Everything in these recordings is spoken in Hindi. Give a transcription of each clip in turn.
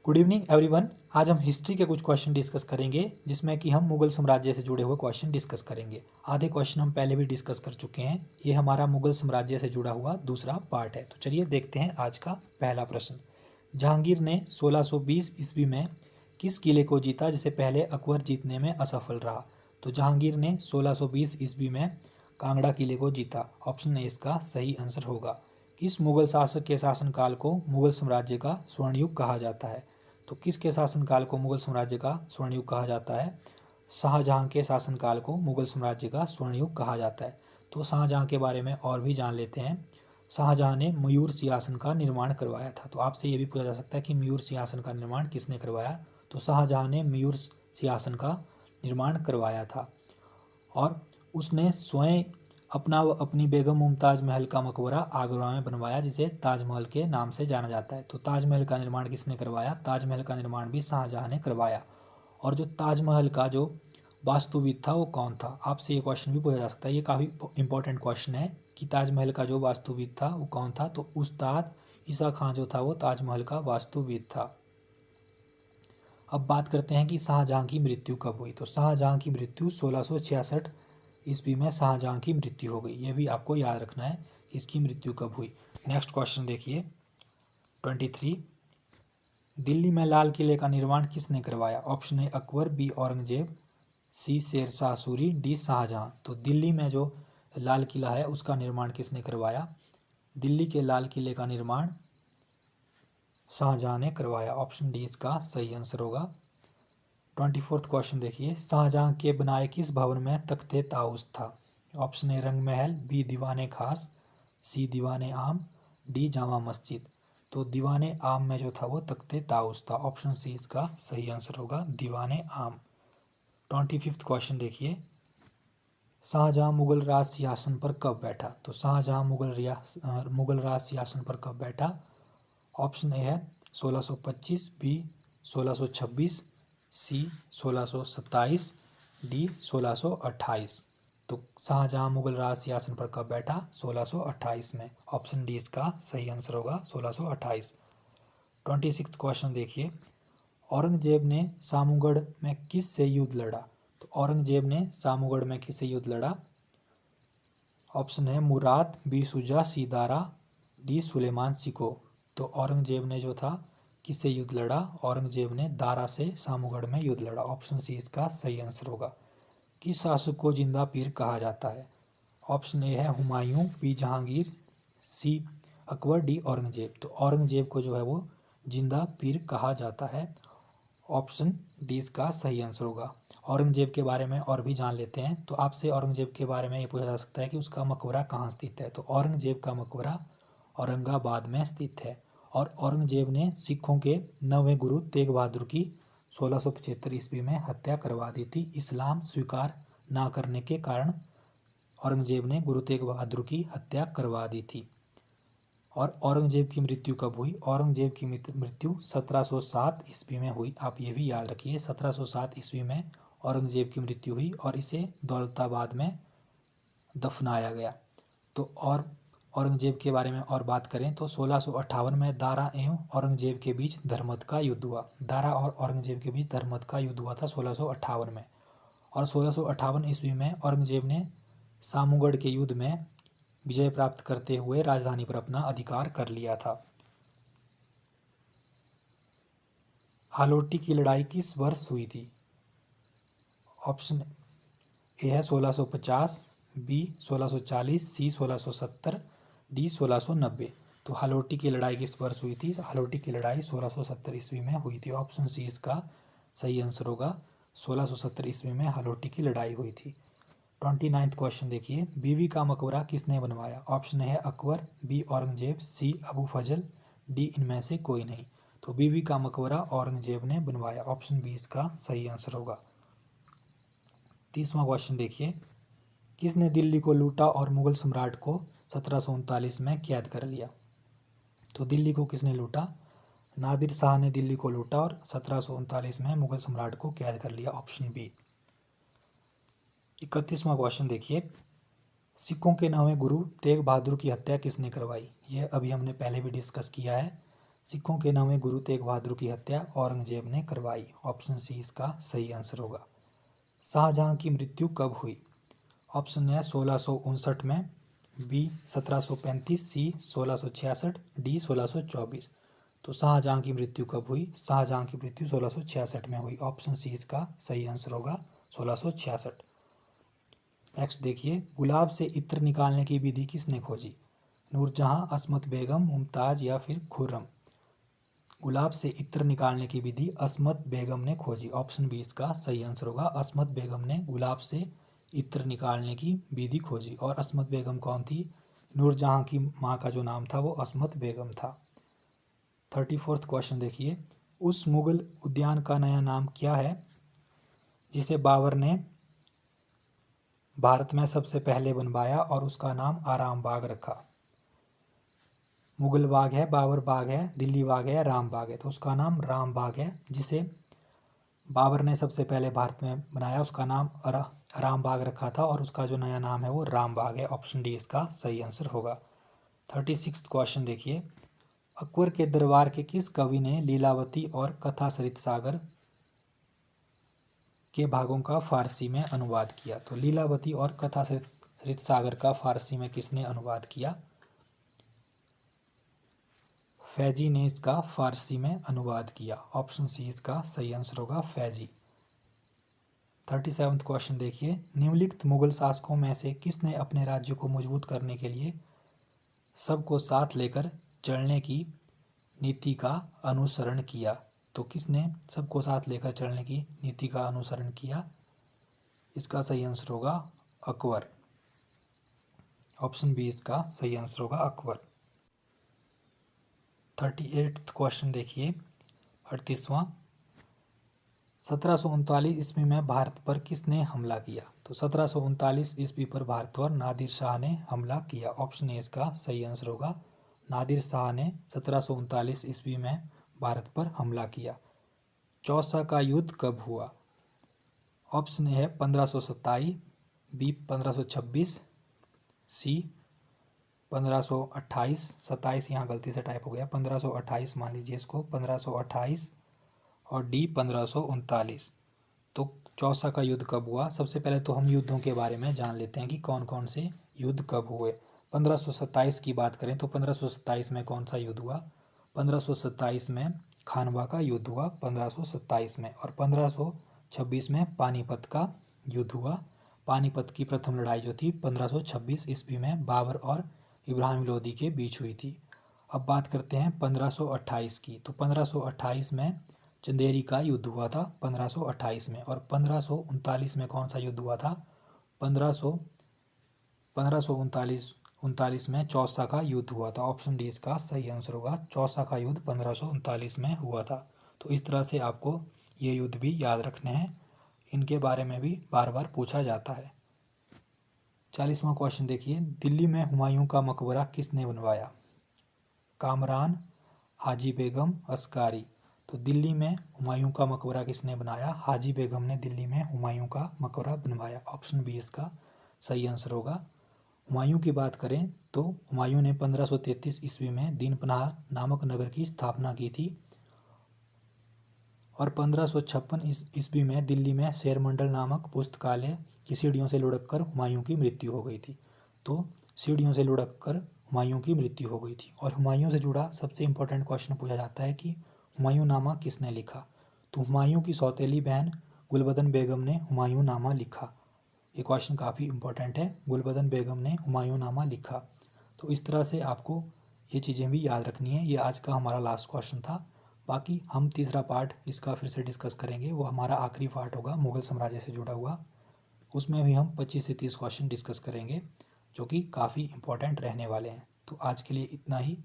Good evening everyone. आज हम हिस्ट्री के कुछ क्वेश्चन डिस्कस करेंगे जिसमें कि हम मुगल साम्राज्य से जुड़े हुए क्वेश्चन डिस्कस करेंगे। आधे क्वेश्चन हम पहले भी डिस्कस कर चुके हैं। ये हमारा मुगल साम्राज्य से जुड़ा हुआ दूसरा पार्ट है। तो चलिए देखते हैं आज का पहला प्रश्न। जहांगीर ने 1620 ईस्वी में किस किले को जीता जिसे पहले अकबर जीतने में असफल रहा? तो जहांगीर ने 1620 ईस्वी में कांगड़ा किले को जीता। ऑप्शन ए इसका सही आंसर होगा। किस मुगल शासक के शासनकाल को मुगल साम्राज्य का स्वर्ण युग कहा जाता है? तो किसके शासनकाल को मुगल साम्राज्य का स्वर्ण युग कहा जाता है? शाहजहां के शासनकाल को मुगल साम्राज्य का स्वर्ण युग कहा जाता है। तो शाहजहां के बारे में और भी जान लेते हैं। शाहजहां ने मयूर सिंहासन का निर्माण करवाया था। तो आपसे ये भी पूछा जा सकता है कि मयूर सिंहासन का निर्माण किसने करवाया? तो शाहजहां ने मयूर सिंहासन का निर्माण करवाया था और उसने स्वयं अपना व अपनी बेगम मुमताज़ महल का मकबरा आगरा में बनवाया जिसे ताजमहल के नाम से जाना जाता है। तो ताजमहल का निर्माण किसने करवाया? ताजमहल का निर्माण भी शाहजहां ने करवाया। और जो ताजमहल का जो वास्तुविद था वो कौन था? आपसे ये क्वेश्चन भी पूछा जा सकता है। ये काफ़ी इंपॉर्टेंट क्वेश्चन है कि ताजमहल का जो वास्तुविद था वो कौन था? तो उस्ताद ईसा खां जो था वो ताजमहल का वास्तुविद था। अब बात करते हैं कि शाहजहां की मृत्यु कब हुई। तो शाहजहां की मृत्यु 1666 ईस्वी में शाहजहां की मृत्यु हो गई। यह भी आपको याद रखना है कि इसकी मृत्यु कब हुई। नेक्स्ट क्वेश्चन देखिए 23। दिल्ली में लाल किले का निर्माण किसने करवाया? Option A Akbar, B Aurangzeb, C Sher Shah Suri, D Shah Jahan. तो दिल्ली में जो लाल किला है उसका निर्माण किसने करवाया? दिल्ली के लाल किले का निर्माण शाहजहां ने करवाया। ऑप्शन डी इसका सही आंसर होगा। 24th क्वेश्चन देखिए। शाहजहां के बनाए किस भवन में तख्ते ताउस था? ऑप्शन ए रंग महल, बी दीवाने खास, सी दीवाने आम, डी जामा मस्जिद। तो दीवाने आम में जो था वो तख्ते ताउस था। ऑप्शन सी इसका सही आंसर होगा, दीवाने आम। 25th क्वेश्चन देखिए। शाहजहां मुगल राज सिंहासन पर कब बैठा? तो शाहजहां मुगल राज सिंहासन पर कब बैठा? ऑप्शन ए है 1625, बी 1626, सी 1627, डी 1628। तो शाहजहां मुगल राज सिंहासन पर कब बैठा? 1628 में। ऑप्शन डी इसका सही आंसर होगा, 1628। 26th क्वेश्चन देखिए। औरंगजेब ने सामूगढ़ में किस से युद्ध लड़ा? तो औरंगजेब ने सामूगढ़ में किससे युद्ध लड़ा? ऑप्शन है मुराद, बी शुजा, सी दारा, डी सुलेमान सिको। तो औरंगजेब ने जो था किससे युद्ध लड़ा? औरंगजेब ने दारा से सामूगढ़ में युद्ध लड़ा। ऑप्शन सी इसका सही आंसर होगा। किस शासक को जिंदा पीर कहा जाता है? ऑप्शन ए है हुमायूं, बी जहांगीर, सी अकबर, डी औरंगजेब। तो औरंगजेब को जो है वो जिंदा पीर कहा जाता है। ऑप्शन डी इसका सही आंसर होगा। औरंगजेब के बारे में और भी जान लेते हैं। तो आपसे औरंगजेब के बारे में ये पूछा जा सकता है कि उसका मकबरा कहाँ स्थित है? तो औरंगजेब का मकबरा औरंगाबाद में स्थित है। और औरंगजेब ने सिखों के 9वें गुरु तेग बहादुर की 1675 ईस्वी में हत्या करवा दी थी। इस्लाम स्वीकार ना करने के कारण औरंगजेब ने गुरु तेग बहादुर की हत्या करवा दी थी। और औरंगजेब की मृत्यु कब हुई? औरंगजेब की मृत्यु 1707 ईस्वी में हुई। आप ये भी याद रखिए, 1707 ईस्वी में औरंगजेब की मृत्यु हुई और इसे दौलताबाद में दफनाया गया। तो और औरंगजेब के बारे में और बात करें तो 1658 में दारा एवं औरंगजेब के बीच धर्मद का युद्ध हुआ। दारा और औरंगजेब के बीच धर्मद का युद्ध हुआ था 1658 में। और 1658 ईस्वी में औरंगजेब ने सामूगढ़ के युद्ध में विजय प्राप्त करते हुए राजधानी पर अपना अधिकार कर लिया था। हालोटी की लड़ाई किस वर्ष हुई थी? ऑप्शन ए है 1650, बी 1640, सी 1670, डी 1690। तो हालोटी की लड़ाई किस वर्ष हुई थी? हालोटी की लड़ाई 1670 ईस्वी में हुई थी। ऑप्शन सी इसका सही आंसर होगा, 1670 ईस्वी में हालोटी की लड़ाई हुई थी। 29th क्वेश्चन देखिए। बीवी का मकबरा किसने बनवाया? ऑप्शन है अकबर, बी औरंगजेब, सी अबू फजल, डी इनमें से कोई नहीं। तो बीवी का मकबरा औरंगजेब ने बनवाया। ऑप्शन बी इसका सही आंसर होगा। 30वां क्वेश्चन देखिए। किसने दिल्ली को लूटा और मुगल सम्राट को 1739 में कैद कर लिया? तो दिल्ली को किसने लूटा? नादिर शाह ने दिल्ली को लूटा और 1739 में मुगल सम्राट को कैद कर लिया। Option B. 31वां क्वेश्चन देखिए। सिखों के 9वें गुरु तेग बहादुर की हत्या किसने करवाई? यह अभी हमने पहले भी डिस्कस किया है। सिखों के 9वें गुरु तेग बहादुर की हत्या औरंगजेब ने करवाई। ऑप्शन सी इसका सही आंसर होगा। शाहजहां की मृत्यु कब हुई? ऑप्शन है 1659 में, बी 1735, सी 1666, डी 1624। तो शाहजहां की मृत्यु कब हुई? शाहजहां की मृत्यु 1666 में हुई। ऑप्शन सी इसका सही आंसर होगा 1666। नेक्स्ट देखिए, गुलाब से इत्र निकालने की विधि किसने खोजी? नूरजहां, अस्मत बेगम, मुमताज या फिर खुर्रम? गुलाब से इत्र निकालने की विधि अस्मत बेगम ने खोजी। ऑप्शन बी इसका सही आंसर होगा। अस्मत बेगम ने गुलाब से इत्र निकालने की विधि खोजी। और अस्मत बेगम कौन थी? नूरजहां की माँ का जो नाम था वो अस्मत बेगम था। 34वां क्वेश्चन देखिए, उस मुगल उद्यान का नया नाम क्या है जिसे बाबर ने भारत में सबसे पहले बनवाया और उसका नाम आराम बाग रखा? मुगल बाग है, बाबर बाग है, दिल्ली बाग है, राम बाग है। तो उसका नाम राम बाग है, जिसे बाबर ने सबसे पहले भारत में बनाया, उसका नाम राम बाग रखा था और उसका जो नया नाम है वो राम बाग है। ऑप्शन डी इसका सही आंसर होगा। 36वां क्वेश्चन देखिए, अकबर के दरबार के किस कवि ने लीलावती और कथा सरित सागर के भागों का फारसी में अनुवाद किया? तो लीलावती और कथा सरित सागर का फारसी में किसने अनुवाद किया? फैजी ने इसका फारसी में अनुवाद किया। ऑप्शन सी इसका सही आंसर होगा, फैजी। 37वां क्वेश्चन देखिए, निम्नलिखित मुगल शासकों में से किसने अपने राज्य को मजबूत करने के लिए सबको साथ लेकर चलने की नीति का अनुसरण किया? तो किसने सबको साथ लेकर चलने की नीति का अनुसरण किया? इसका सही आंसर होगा अकबर। ऑप्शन बी इसका सही आंसर होगा, अकबर। 38वां क्वेश्चन देखिए, 38वां, 1739 ईस्वी में भारत पर किसने हमला किया? तो 1739 ईस्वी पर भारत पर नादिर शाह ने हमला किया। ऑप्शन ए इसका सही आंसर होगा, नादिर शाह ने 1739 ईस्वी में भारत पर हमला किया। चौसा का युद्ध कब हुआ? ऑप्शन ए है 1527, बी 1526, सी 1528, 27 यहाँ गलती से टाइप हो गया, 1528 मान लीजिए इसको, 1528, और डी 1539। तो चौसा का युद्ध कब हुआ? सबसे पहले तो हम युद्धों के बारे में जान लेते हैं कि कौन कौन से युद्ध कब हुए। 1527 की बात करें तो 1527 में कौन सा युद्ध हुआ? 1527 में खानवा का युद्ध हुआ 1527 में। और 1526 में पानीपत का युद्ध हुआ। पानीपत की प्रथम लड़ाई जो थी 1526 ईस्वी में बाबर और इब्राहिम लोदी के बीच हुई थी। अब बात करते हैं 1528 की। तो 1528 में चंदेरी का युद्ध हुआ था 1528 में। और 1539 में कौन सा युद्ध हुआ था? 1539 में चौसा का युद्ध हुआ था। ऑप्शन डी इसका सही आंसर होगा, चौसा का युद्ध 1539 में हुआ था। तो इस तरह से आपको ये युद्ध भी याद रखने हैं, इनके बारे में भी बार बार पूछा जाता है। 40वां क्वेश्चन देखिए, दिल्ली में हुमायूं का मकबरा किसने बनवाया? कामरान, हाजी बेगम, अस्कारी। तो दिल्ली में हुमायूं का मकबरा किसने बनाया? हाजी बेगम ने दिल्ली में हुमायूं का मकबरा बनवाया। ऑप्शन बी इसका सही आंसर होगा। हुमायूं की बात करें तो हुमायूं ने 1533 ईस्वी में दीनपनाह नामक नगर की स्थापना की थी। और 1556 ईस्वी में दिल्ली में शेरमंडल नामक पुस्तकालय की सीढ़ियों से लुढ़ककर हुमायूं की मृत्यु हो गई थी। तो सीढ़ियों से लुढ़ककर हुमायूं की मृत्यु हो गई थी। और हुमायूं से जुड़ा सबसे इम्पोर्टेंट क्वेश्चन पूछा जाता है कि हुमायूं नामा किसने लिखा? तो हुमायूं की सौतेली बहन गुलबदन बेगम ने हुमायूं नामा लिखा। ये क्वेश्चन काफ़ी इंपॉर्टेंट है, गुलबदन बेगम ने हुमायूं नामा लिखा। तो इस तरह से आपको ये चीज़ें भी याद रखनी है। ये आज का हमारा लास्ट क्वेश्चन था। बाकी हम तीसरा पार्ट इसका फिर से डिस्कस करेंगे, वो हमारा आखिरी पार्ट होगा मुगल साम्राज्य से जुड़ा हुआ। उसमें भी हम 25 से 30 क्वेश्चन डिस्कस करेंगे जो कि काफ़ी इंपॉर्टेंट रहने वाले हैं। तो आज के लिए इतना ही।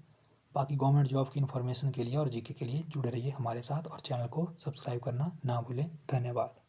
बाकी गवर्नमेंट जॉब की इन्फॉर्मेशन के लिए और जीके के लिए जुड़े रहिए हमारे साथ और चैनल को सब्सक्राइब करना ना भूलें। धन्यवाद।